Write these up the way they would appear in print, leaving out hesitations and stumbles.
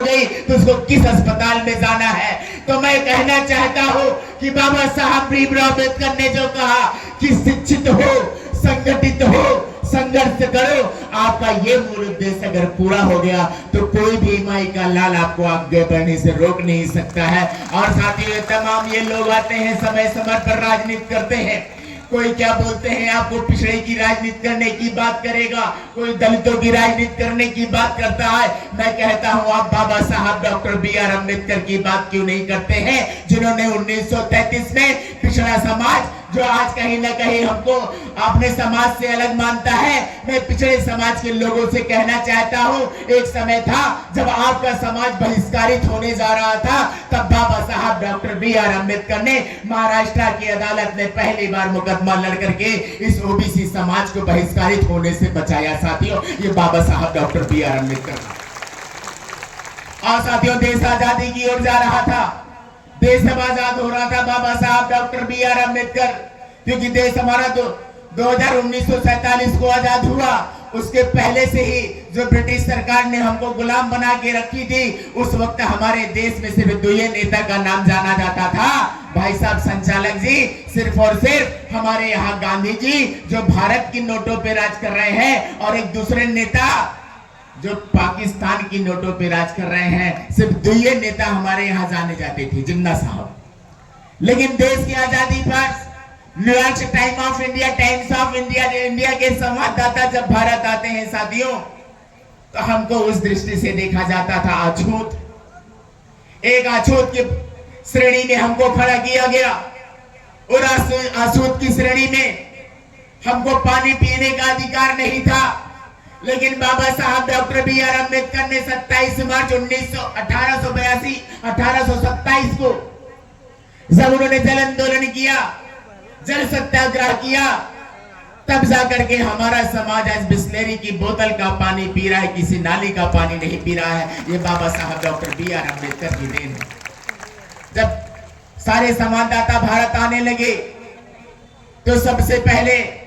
गई तो उसको किस अस्पताल में जाना है। तो मैं कहना चाहता हूँ कि बाबा साहब भीमराव अम्बेडकर ने जो कहा कि शिक्षित हो, संगठित हो, संघर्ष करो, आपका ये मूल उद्देश्य अगर पूरा हो गया तो कोई भी माई का लाल आपको आगे बढ़ने से रोक नहीं सकता है। और साथियों, तमाम ये लोग आते हैं समय समय पर राजनीति करते हैं। कोई क्या बोलते हैं, आपको पिछड़े की राजनीति करने की बात करेगा, कोई दलितों की राजनीति करने की बात करता है। मैं कहता हूं, आप बाबा साहब डॉक्टर बी.आर. अम्बेडकर की बात क्यों नहीं करते हैं, जिन्होंने 1933 में पिछड़ा समाज जो आज कहीं ना कहीं हमको अपने समाज से अलग मानता है, मैं पिछड़े समाज के लोगों से कहना चाहता हूं, एक समय था जब आपका समाज बहिष्कारित होने जा रहा था, तब बाबा साहब डॉक्टर बी.आर. अम्बेडकर ने महाराष्ट्र की अदालत में पहली बार मुकदमा लड़ करके इस ओबीसी समाज को बहिष्कारित होने से बचाया। साथियों, ये बाबा साहब डॉक्टर बी.आर. अम्बेडकर था। और साथियों, देश आजादी की ओर जा रहा था, देश आजाद हो रहा था बाबा साहब डॉक्टर बी.आर. अम्बेडकर, क्योंकि देश हमारा 1947 को आजाद हुआ। उसके पहले से ही जो ब्रिटिश सरकार ने हमको गुलाम बना के रखी थी, उस वक्त हमारे देश में सिर्फ दो ही नेता का नाम जाना जाता था, भाई साहब संचालक जी, सिर्फ और सिर्फ हमारे यहाँ गांधी जी जो भारत की नोटों पे राज कर रहे हैं, और एक दूसरे नेता जो पाकिस्तान की नोटों पे राज कर रहे हैं। सिर्फ दो ही नेता हमारे यहाँ जाने जाते थे, जिन्ना साहब। लेकिन देश की आजादी पर न्यूयॉर्क टाइम्स ऑफ इंडिया के संवाददाता जब भारत आते हैं साथियों, तो हमको उस दृष्टि से देखा जाता था अछूत, एक अछूत की श्रेणी में हमको खड़ा किया गया। और अछूत की श्रेणी में हमको पानी पीने का अधिकार नहीं था। लेकिन बाबा साहब डॉक्टर बी.आर. अम्बेडकर ने 27 मार्च 1827 को जब उन्होंने जल आंदोलन किया, जल सत्याग्रह किया, तब जाकर के हमारा समाज आज बिस्लेरी की बोतल का पानी पी रहा है, किसी नाली का पानी नहीं पी रहा है। ये बाबा साहब डॉक्टर बी.आर. अम्बेडकर की देन है। जब सारे संवाददाता भारत आने लगे, तो सबसे पहले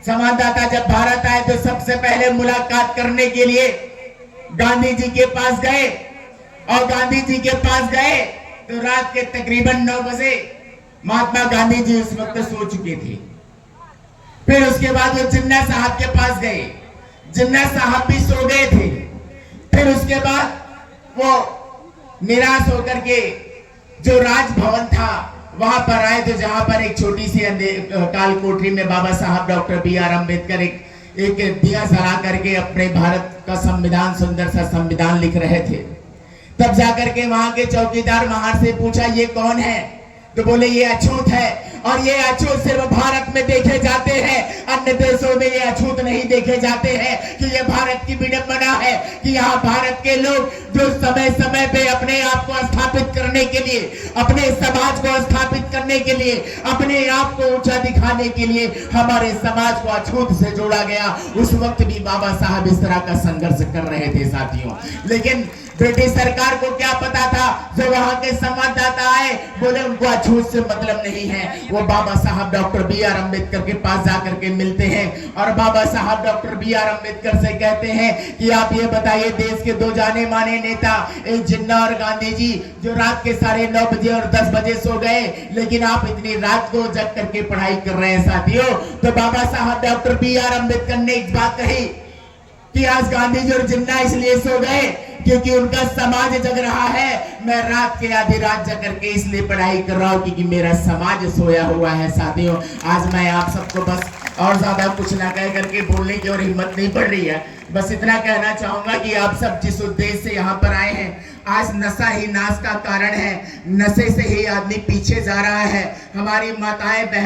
संवाददाता जब भारत आए तो सबसे पहले मुलाकात करने के लिए गांधी जी के पास गए। और गांधी जी के पास गए तो रात के तकरीबन 9 बजे महात्मा गांधी जी उस वक्त सो चुके थे। फिर उसके बाद वो जिन्ना साहब के पास गए, जिन्ना साहब भी सो गए थे। फिर उसके बाद वो निराश होकर के जो राजभवन था वहां पर आए, तो जहां पर एक छोटी सी काल कोठरी में बाबा साहब डॉक्टर बी.आर. अम्बेडकर एक दिया जला करके अपने भारत का संविधान, सुंदर सा संविधान लिख रहे थे। तब जाकर के वहां के चौकीदार महार से पूछा, ये कौन है? तो बोले ये अछूत है, और ये अछूत सिर्फ भारत में देखे जाते हैं, अन्य देशों में ये अछूत नहीं देखे जाते हैं। कि ये भारत की विडंबना है कि यहाँ भारत के लोग जो समय समय पे अपने आप को स्थापित करने के लिए, अपने समाज को स्थापित करने के लिए, अपने आप को ऊंचा दिखाने के लिए हमारे समाज को अछूत से जोड़ा गया। उस वक्त भी बाबा साहब इस तरह का संघर्ष कर रहे थे साथियों। लेकिन ब्रिटिश सरकार को क्या पता था, जो वहां के संवाददाता आए बोले उनको अछूत से मतलब नहीं है। वो बाबा साहब डॉक्टर बी.आर. अम्बेडकर के पास जाकर के मिलते हैं, और बाबा साहब डॉक्टर बी.आर. अम्बेडकर से कहते हैं कि आप ये बताइए, देश के दो जाने माने नेता, एक जिन्ना और गांधी जी, जो रात के 9:30 बजे और 10 बजे सो गए, लेकिन आप इतनी रात को जग करके पढ़ाई कर रहे हैं साथियों। तो बाबा साहब डॉक्टर बी.आर. अम्बेडकर ने एक बात कही कि आज गांधी जी और जिन्ना इसलिए सो गए क्योंकि उनका समाज जग रहा है। मैं रात के आधी रात जग करके इसलिए पढ़ाई कर रहा हूँ क्योंकि मेरा समाज सोया हुआ है। साथियों, आज मैं आप सबको बस और ज्यादा कुछ ना कह करके बोलने की और हिम्मत नहीं बढ़ रही है। बस इतना कहना चाहूंगा कि आप सब जिस उद्देश्य से यहाँ पर आए हैं, आज नशा ही नाश का कारण है। नशे से ही आदमी पीछे जा रहा है। हमारी माताएं